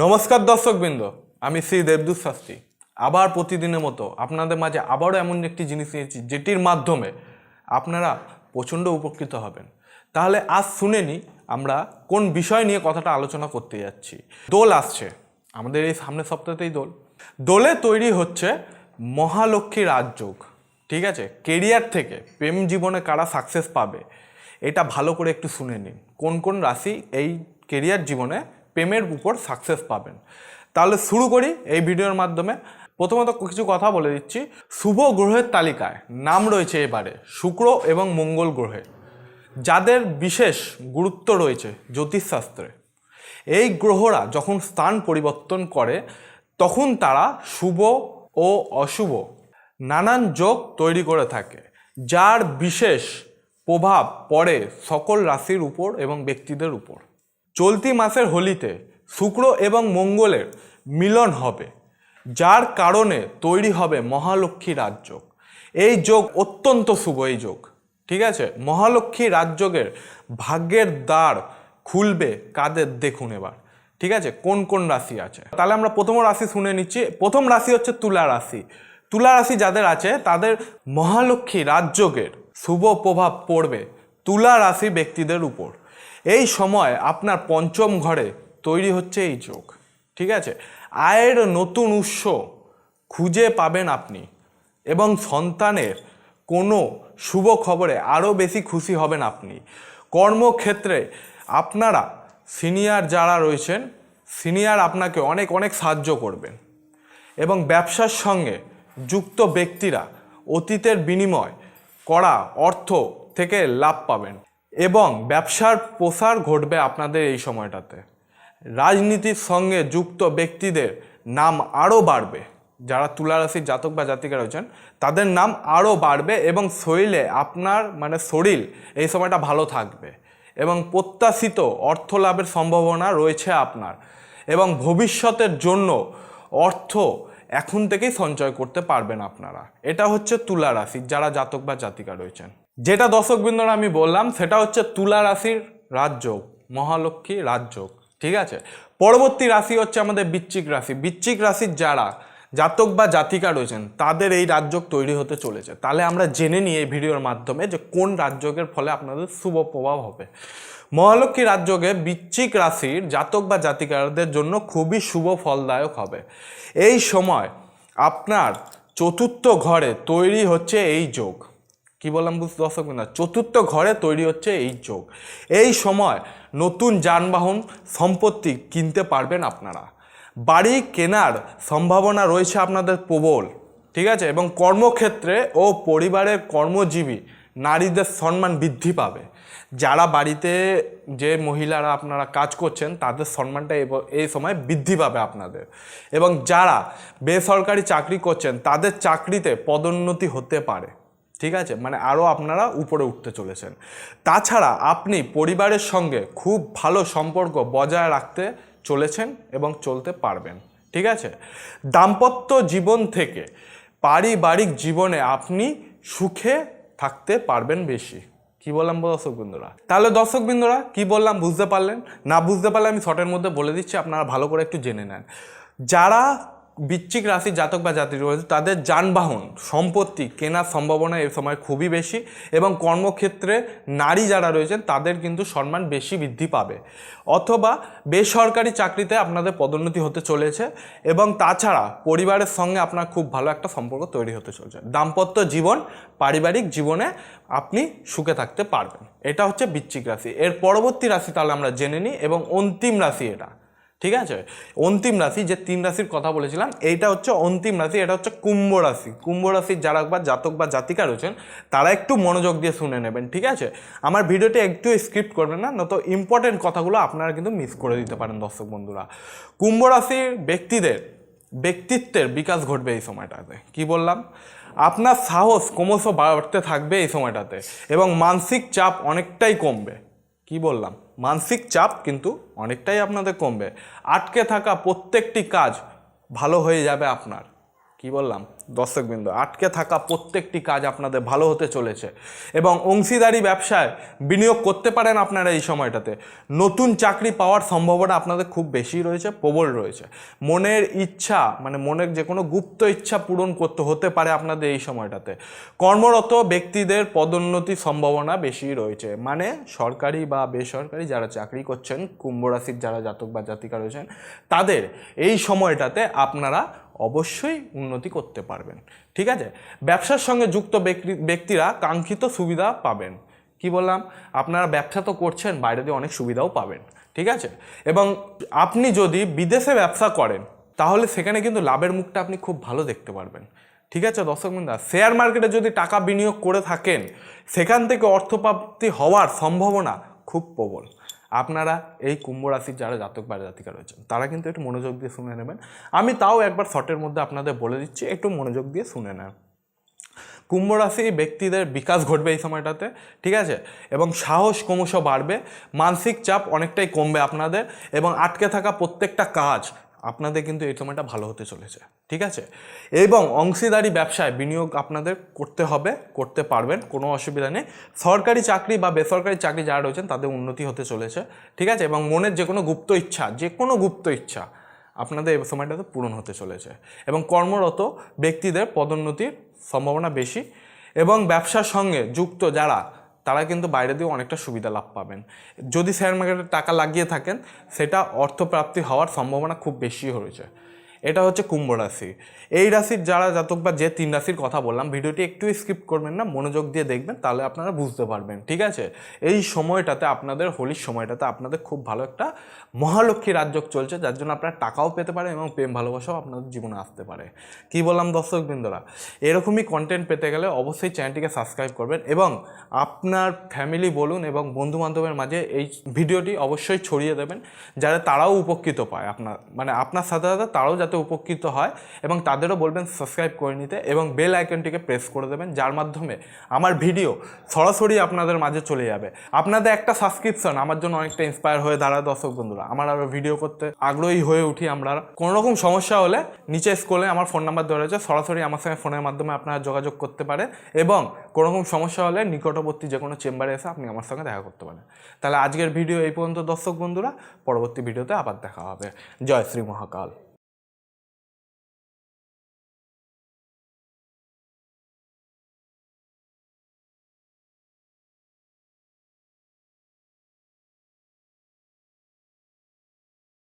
নমস্কার দর্শকবৃন্দ, আমি শ্রী দেবদূত শাস্ত্রী আবার প্রতিদিনের মতো আপনাদের মাঝে আবারও এমন একটি জিনিস নিয়েছি যেটির মাধ্যমে আপনারা প্রচণ্ড উপকৃত হবেন। তাহলে আজ শুনে নিই আমরা কোন বিষয় নিয়ে কথাটা আলোচনা করতে যাচ্ছি। দোল আসছে আমাদের এই সামনের সপ্তাহতেই দোলে তৈরি হচ্ছে মহালক্ষ্মী রাজযোগ। ঠিক আছে, কেরিয়ার থেকে প্রেম জীবনে কারা সাকসেস পাবে এটা ভালো করে একটু শুনে নিন। কোন কোন রাশি এই কেরিয়ার জীবনে প্রেমের উপর সাকসেস পাবেন। তাহলে শুরু করি এই ভিডিওর মাধ্যমে। প্রথমত কিছু কথা বলে দিচ্ছি। শুভ গ্রহের তালিকায় নাম রয়েছে এবারে শুক্র এবং মঙ্গল গ্রহে, যাদের বিশেষ গুরুত্ব রয়েছে জ্যোতিষশাস্ত্রে। এই গ্রহরা যখন স্থান পরিবর্তন করে তখন তারা শুভ ও অশুভ নানান যোগ তৈরি করে থাকে, যার বিশেষ প্রভাব পড়ে সকল রাশির উপর এবং ব্যক্তিদের উপর। চলতি মাসের হোলিতে শুক্র এবং মঙ্গলের মিলন হবে, যার কারণে তৈরি হবে মহালক্ষ্মী রাজযোগ। এই যোগ অত্যন্ত শুভ এই যোগ। ঠিক আছে, মহালক্ষ্মী রাজযোগের ভাগ্যের দ্বার খুলবে কাদের দেখুন এবার। ঠিক আছে, কোন কোন রাশি আছে তাহলে আমরা প্রথম রাশি শুনে নিচ্ছি। প্রথম রাশি হচ্ছে তুলা রাশি। তুলা রাশি যাদের আছে তাদের মহালক্ষ্মী রাজযোগের শুভ প্রভাব পড়বে তুলা রাশি ব্যক্তিদের উপর। এই সময় আপনার পঞ্চম ঘরে তৈরি হচ্ছে এই যোগ। ঠিক আছে, আয়ের নতুন উৎস খুঁজে পাবেন আপনি এবং সন্তানের কোনো শুভ খবরে আরও বেশি খুশি হবেন আপনি। কর্মক্ষেত্রে আপনারা সিনিয়র যারা রয়েছেন, সিনিয়র আপনাকে অনেক অনেক সাহায্য করবেন এবং ব্যবসার সঙ্গে যুক্ত ব্যক্তিরা অতীতের বিনিময় করা অর্থ থেকে লাভ পাবেন এবং ব্যবসার প্রসার ঘটবে আপনাদের এই সময়টাতে। রাজনীতির সঙ্গে যুক্ত ব্যক্তিদের নাম আরও বাড়বে। যারা তুলা রাশির জাতক বা জাতিকা রয়েছেন তাদের নাম আরও বাড়বে এবং শরীরে আপনার শরীর এই সময়টা ভালো থাকবে এবং প্রত্যাশিত অর্থ লাভের সম্ভাবনা রয়েছে আপনার এবং ভবিষ্যতের জন্য অর্থ এখন থেকেই সঞ্চয় করতে পারবেন আপনারা। এটা হচ্ছে তুলা রাশির যারা জাতক বা জাতিকা রয়েছেন। যেটা দর্শকবৃন্দরা আমি বললাম সেটা হচ্ছে তুলা রাশির রাজযোগ, মহালক্ষ্মী রাজযোগ। ঠিক আছে, পরবর্তী রাশি হচ্ছে আমাদের বৃশ্চিক রাশি। বৃশ্চিক রাশির যারা জাতক বা জাতিকা রয়েছেন তাদের এই রাজযোগ তৈরি হতে চলেছে। তাহলে আমরা জেনে নিই এই ভিডিওর মাধ্যমে যে কোন রাজযোগের ফলে আপনাদের শুভ প্রভাব হবে। মহালক্ষ্মী রাজযোগে বৃশ্চিক রাশির জাতক বা জাতিকাদের জন্য খুবই শুভ ফলদায়ক হবে। এই সময় আপনার চতুর্থ ঘরে তৈরি হচ্ছে এই যোগ। কি বললাম দর্শক না, চতুর্থ ঘরে তৈরি হচ্ছে এই যোগ। এই সময় নতুন যানবাহন সম্পত্তি কিনতে পারবেন আপনারা। বাড়ি কেনার সম্ভাবনা রয়েছে আপনাদের প্রবল। ঠিক আছে, এবং কর্মক্ষেত্রে ও পরিবারের কর্মজীবী নারীদের সম্মান বৃদ্ধি পাবে। যারা বাড়িতে যে মহিলারা আপনারা কাজ করছেন তাদের সম্মানটা এই সময় বৃদ্ধি পাবে আপনাদের। এবং যারা বেসরকারি চাকরি করছেন তাদের চাকরিতে পদোন্নতি হতে পারে। ঠিক আছে, আরও আপনারা উপরে উঠতে চলেছেন। তাছাড়া আপনি পরিবারের সঙ্গে খুব ভালো সম্পর্ক বজায় রাখতে চলেছেন এবং চলতে পারবেন। ঠিক আছে, দাম্পত্য জীবন থেকে পারিবারিক জীবনে আপনি সুখে থাকতে পারবেন বেশি। কি বললাম দর্শকবৃন্দরা? তাহলে দর্শকবৃন্দরা কি বললাম বুঝতে পারলেন? না বুঝতে পারলে আমি শর্টের মধ্যে বলে দিচ্ছি, আপনারা ভালো করে একটু জেনে নেন। যারা বৃশ্চিক রাশির জাতক বা জাতি রয়েছে তাদের যানবাহন সম্পত্তি কেনার সম্ভাবনা এই সময় খুবই বেশি এবং কর্মক্ষেত্রে নারী যারা রয়েছেন তাদের কিন্তু সম্মান বেশি বৃদ্ধি পাবে অথবা বেসরকারি চাকরিতে আপনাদের পদোন্নতি হতে চলেছে এবং তাছাড়া পরিবারের সঙ্গে আপনার খুব ভালো একটা সম্পর্ক তৈরি হতে চলেছে। দাম্পত্য জীবন পারিবারিক জীবনে আপনি সুখে থাকতে পারবেন। এটা হচ্ছে বৃশ্চিক রাশি। এর পরবর্তী রাশি তাহলে আমরা জেনে নিই এবং অন্তিম রাশি এটা। ঠিক আছে, অন্তিম রাশি যে তিন রাশির কথা বলেছিলাম এইটা হচ্ছে অন্তিম রাশি, এটা হচ্ছে কুম্ভ রাশি। কুম্ভ রাশির যারা বা জাতক বা জাতিকা রয়েছেন তারা একটু মনোযোগ দিয়ে শুনে নেবেন। ঠিক আছে, আমার ভিডিওটি একটু স্কিপ করবেন না, নয়তো ইম্পর্টেন্ট কথাগুলো আপনারা কিন্তু মিস করে দিতে পারেন দর্শক বন্ধুরা। কুম্ভ রাশির ব্যক্তিদের ব্যক্তিত্বের বিকাশ ঘটবে এই সময়টাতে। কি বললাম, আপনার সাহস ক্রমশ বাড়তে থাকবে এই সময়টাতে এবং মানসিক চাপ অনেকটাই কমবে। কি বললাম, মানসিক চাপ কিন্তু অনেকটাই আপনাদের কমবে। আটকে থাকা প্রত্যেকটি কাজ ভালো হয়ে যাবে আপনার। কি বললাম দর্শকবৃন্দ, আটকে থাকা প্রত্যেকটি কাজ আপনাদের ভালো হতে চলেছে এবং অংশীদারি ব্যবসায় বিনিয়োগ করতে পারেন আপনারা এই সময়টাতে। নতুন চাকরি পাওয়ার সম্ভাবনা আপনাদের খুব বেশি রয়েছে, প্রবল রয়েছে। মনের ইচ্ছা মানে মনের যে কোনো গুপ্ত ইচ্ছা পূরণ করতে হতে পারে আপনাদের এই সময়টাতে। কর্মরত ব্যক্তিদের পদোন্নতির সম্ভাবনা বেশি রয়েছে, মানে সরকারি বা বেসরকারি যারা চাকরি করছেন, কুম্ভ রাশির যারা জাতক বা জাতিকা রয়েছেন, তাদের এই সময়টাতে আপনারা অবশ্যই উন্নতি করতে পারবেন। ঠিক আছে, ব্যবসার সঙ্গে যুক্ত ব্যক্তিরা কাঙ্ক্ষিত সুবিধা পাবেন। কি বললাম, আপনারা ব্যবসা তো করছেন, বাইরে দিয়ে অনেক সুবিধাও পাবেন। ঠিক আছে, এবং আপনি যদি বিদেশে ব্যবসা করেন তাহলে সেখানে কিন্তু লাভের মুখটা আপনি খুব ভালো দেখতে পারবেন। ঠিক আছে দর্শকবৃন্দ, শেয়ার মার্কেটে যদি টাকা বিনিয়োগ করে থাকেন সেখান থেকে অর্থপ্রাপ্তি হওয়ার সম্ভাবনা খুব প্রবল। আপনারা এই কুম্ভ রাশির যারা জাতক বা জাতিকা রয়েছেন তারা কিন্তু একটু মনোযোগ দিয়ে শুনে নেবেন। আমি তাও একবার শর্টের মধ্যে আপনাদের বলে দিচ্ছি, একটু মনোযোগ দিয়ে শুনে নেন। কুম্ভ রাশি ব্যক্তিদের বিকাশ ঘটবে এই সময়টাতে। ঠিক আছে, এবং সাহস ক্রমশ বাড়বে, মানসিক চাপ অনেকটাই কমবে আপনাদের, এবং আটকে থাকা প্রত্যেকটা কাজ আপনাদের কিন্তু এই সময়টা ভালো হতে চলেছে। ঠিক আছে, এবং অংশীদারি ব্যবসায় বিনিয়োগ আপনাদের করতে হবে, করতে পারবেন, কোনো অসুবিধা নেই। সরকারি চাকরি বা বেসরকারি চাকরি যারা রয়েছেন তাদের উন্নতি হতে চলেছে। ঠিক আছে, এবং মনের যে কোনো গুপ্ত ইচ্ছা আপনাদের এই সময়টাতে পূরণ হতে চলেছে, এবং কর্মরত ব্যক্তিদের পদোন্নতির সম্ভাবনা বেশি, এবং ব্যবসার সঙ্গে যুক্ত যারা তারা কিন্তু বাইরে দিয়ে অনেকটা সুবিধা লাভ পাবেন। যদি শেয়ার মার্কেটে টাকা লাগিয়ে থাকেন সেটা অর্থপ্রাপ্তি হওয়ার সম্ভাবনা খুব বেশি রয়েছে। এটা হচ্ছে কুম্ভ রাশি। এই রাশির যারা জাতক বা যে 3 রাশির কথা বললাম, ভিডিওটি একটু স্কিপ করবেন না, মনোযোগ দিয়ে দেখবেন, তাহলে আপনারা বুঝতে পারবেন। ঠিক আছে, এই সময়টাতে আপনাদের হোলির সময়টাতে আপনাদের খুব ভালো একটা মহালক্ষ্মী রাজযোগ চলছে, যার জন্য আপনারা টাকাও পেতে পারেন এবং প্রেম ভালোবাসাও আপনাদের জীবনে আসতে পারে। কি বললাম দর্শকবৃন্দরা, এরকমই কন্টেন্ট পেতে গেলে অবশ্যই চ্যানেলটিকে সাবস্ক্রাইব করবেন এবং আপনার ফ্যামিলি বলুন এবং বন্ধুবান্ধবের মাঝে এই ভিডিওটি অবশ্যই ছড়িয়ে দেবেন, যাতে তারাও উপকৃত পায়, আপনার সাথে সাথে তারাও যাতে উপকৃত হয়, এবং তাদেরও বলবেন সাবস্ক্রাইব করে নিতে এবং বেল আইকনটিকে প্রেস করে দেবেন, যার মাধ্যমে আমার ভিডিও সরাসরি আপনাদের মাঝে চলে যাবে। আপনাদের একটা সাবস্ক্রিপশন আমার জন্য অনেকটা ইন্সপায়ার হয়ে দাঁড়ায় দর্শক বন্ধুরা, আমার আরও ভিডিও করতে আগ্রহী হয়ে উঠি আমরা। কোনো রকম সমস্যা হলে নিচে স্ক্রলে আমার ফোন নাম্বার দেওয়া রয়েছে, সরাসরি আমার সঙ্গে ফোনের মাধ্যমে আপনারা যোগাযোগ করতে পারেন, এবং কোনো রকম সমস্যা হলে নিকটবর্তী যে কোনো চেম্বারে এসে আপনি আমার সঙ্গে দেখা করতে পারেন। তাহলে আজকের ভিডিও এই পর্যন্ত দর্শক বন্ধুরা, পরবর্তী ভিডিওতে আবার দেখা হবে। জয় শ্রী মহাকাল।